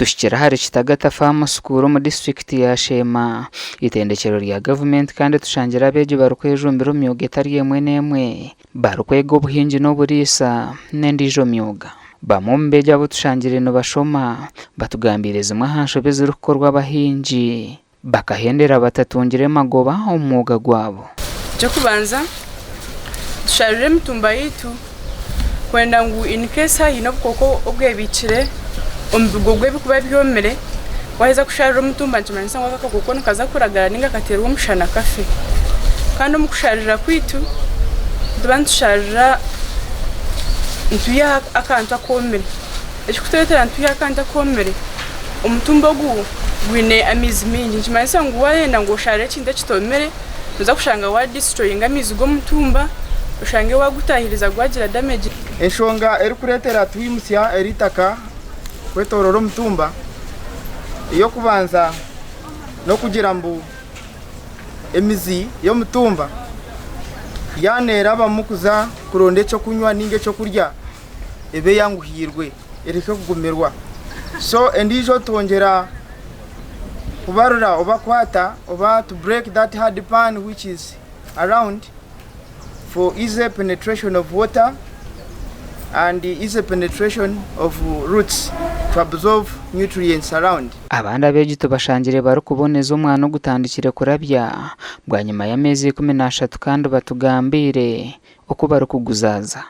tushikira hari Kitagata Farm School mu district ya Shema itendekero rya government kandi tushangira abeje barukwejumbira myuga itari yemwe nemwe barukwega ubuhinji no burisa n'endijo myuga bamumbeje abo tushangire no bashoma batugambiriza mwahansho bezuru gukorwa abahinji bakahendera batatungire magoba umwuga gwabo cyo kubanza dusharire mitumba yitu kwenda ngu in case hino koko obwebikire ombugwe bikuba byomere waheza kusharira mutumba ntimanisa ngwa koko nkaza kuragara ninga katerwa umushana kafe kandi mukusharira kwitu dubantusharira ntuya akanta komere ekikutetera ntuya akanta komere omutumba gwine amizi mingi ntimanisa ngu wayenda ngo sharire kinde kitomere uza kushanga wa destroying amizi go mutumba ushange wagutahiriza gwagira damage enshonga eri kuretera twimusya eritaka kwetororo mutumba iyo kubanza no kugira mbu emizi yo mutumba yanera bamukuza kuronde cyo kunywa ninge cyo kurya ebe yanguhirwe ereke kugumirwa so endijo tongera kubarura obakwata oba to break that hard pan which is around for easy penetration of water and easy penetration of roots to absorb nutrients around. Abandi abeje tubashangire bari kuboneza umwana gutandikire kurabya bwa nyuma y'amezi 13 kandi batugambire uko bari kuguzaza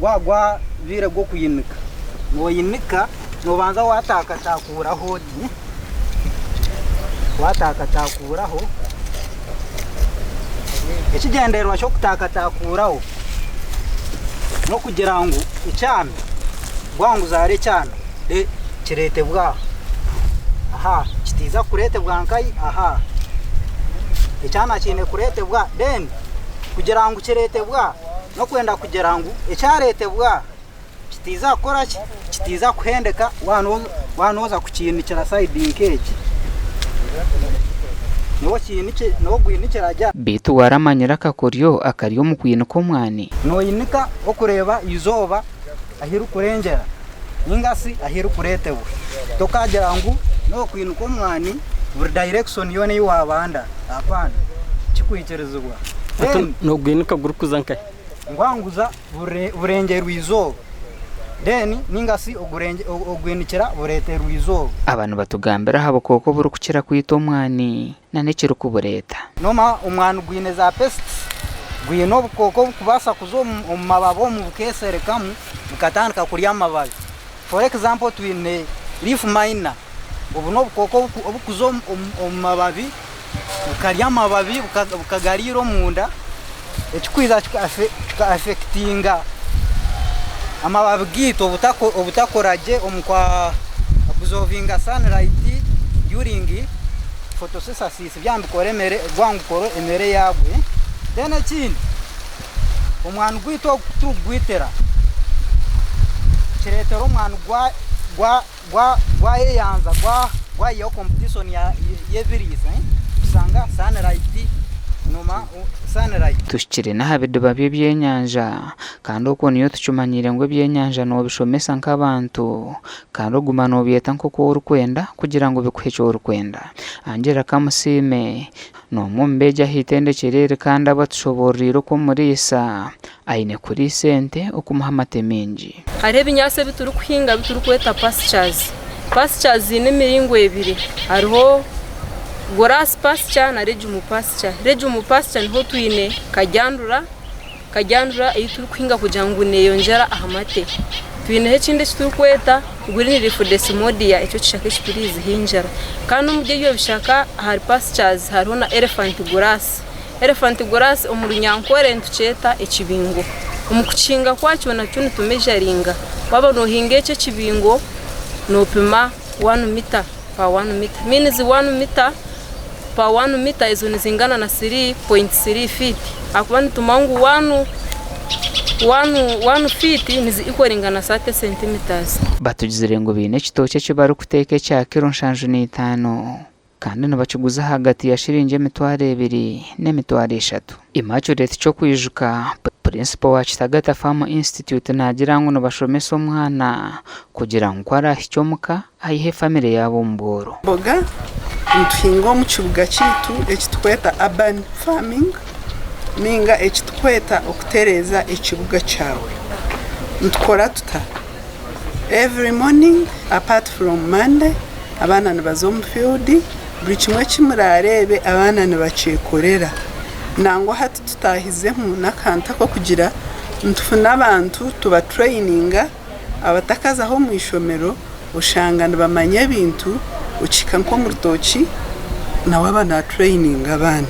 gwa vire go kuyinika ngo yinika no banza wataka takuraho ekigenderwa cyo kutakuraho no kugira ngo icyana gwangu zare cyana de kirete bwa aha kitiza kurete bwankai aha icyana kine kurete bwa den kugira ngo kirete bwa no kwenda kugira ngo icyarete bwa kitiza kora kitiza kuhendeka wanoza kukintu kira side inkeje no gwinikiraja bitu waramanyira kakoryo akariyo mu kwinuka umwani no yinika okureba izoba ahiru kurengera ingasi ahiru kuretewe tokagira ngo no kwinuka umwani buri direction yone yiwabanda apana kikwikerezwa no gwinuka gurukuzanka ngwanguza burengera izoba then ningasi ogwinikira burete ruizo abantu batugambira habo koko buru kukira kwita umwani nanekira kubureta noma umwana gwine za pests gwino koko kubasa kuzo mumababo mu bukesere kamu bukatandika kurya amababi for example twine leaf miner ubu no koko obukuzo mababi bukarya amababi bukagariro munda ekikwiza affectinga amababi gito obutakoraje omukwa absorbing sunlight during photosynthesis byambikoremere gwangukoro emere yagwe then ekindi omwana gwito tugwitera kiretero omwana gwa yeyanza gwa yo competition ya yeviris usanga sunlight noma sunlight tushikire nahabido babye byenyanja kandi uko niyo tucumanyire ngo byenyanja no bishomesa nk'abantu kandi oguma no byeta nk'uko urukwenda kugira ngo bikuhecho urukwenda angera kamusime no mumbeja hitendekere kandi abatushoborira ko murisa aine kuri sente okumuhamate mingi hari binyase bituru kuhinga bituru kweta pastures n'imiringo ebiri hariho Goras pasture na Regium pasture niho twine kajyandura ituru kwinga kujangu neyongera ahamate twine hekinde kitrukweta green leaf desmodia icyo kishaka kipirizi hinjara kandi umubye yo bishaka hari pastures hariho na elephant grass umurunyankore ntuceta ekibingo umukucinga kwacyo nacyo nitumejaringa baba no hinge cyo kibingo no pima 1 meter per 1 meter means 1 meter per 1 meter izo nizingana na 3.3 feet akubani tumangu 1 feet nizi ikoringana 30 centimeters batugizire ngo bine kitoke cyo bari kuteke cya kiro nshanju ni 5 kandi nabacuguza hagati ya shiringe mitware 2 ne mitware 3 imacho rete cyo kwijuka principal wa Kitagata Farm Institute nagira ngo nobashomesa omwana kugira ngo arahicyomuka ayihe family yabo mboro boga ntwingo mu kibuga kitu ekitweta urban farming ninga ekitweta okutereza ekibuga cyawe ntukora tuta every morning apart from Monday abana nibazo mu field buri kimwe kimurarebe abana nibacekorera nangwa hati tutahizemu nakanta ko kugira ntufuna abantu tuba traininga abatakaza aho mu ishomero ushanga bamanye ibintu ukika nko mu rutoki nawe abana training abana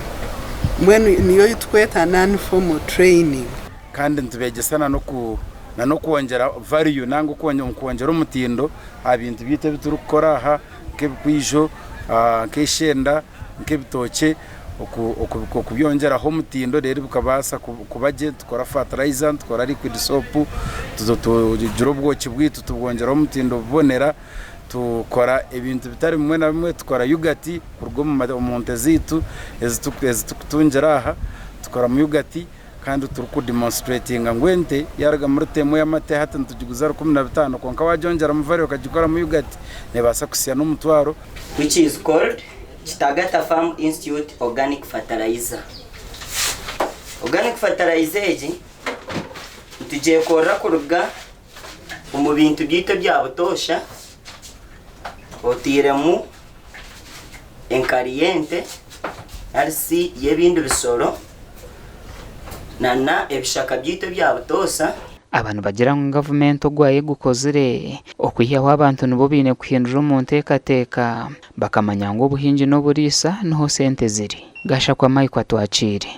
mwene niyo yitweta non formal training kandi ntubegesana no kuongera value nango kuongera umutindo abintu bite biturukora aha kebikwijo keshenda nkebitoke okubyongeraho umutindo rero bukabasa kubaje tukora fertilizer tukora liquid soap tuzotujira ubwoki bwitu tubwongeraho umutindo bubonera tukora ibintu bitari bimwe na bimwe tukora yogurt urwo mu ntezitu ezitukutungira aha tukora mu yogurt kandi turuku demonstrating ngwente yaraga muri temo y'amate hata ntugiguza 15 konka wajongera muvare ukagikora mu yogurt nebasa kusiya n'umutwaro which is called Kitagata Farm Institute Organic Fertilizer. Organic fertilizer eji tugiye kora kuruga mu bintu byito byabutosha otiremu enkariente RC yebindu bisoro nana ebishaka byito byabutosa abantu bagira ngo government ogwaye gukozire okwiyaho abantu nibo bine kuhindura mu ntekateka bakamanya ngo ubuhinji no burisa niho sente ziri gasha kwa Mike atwacire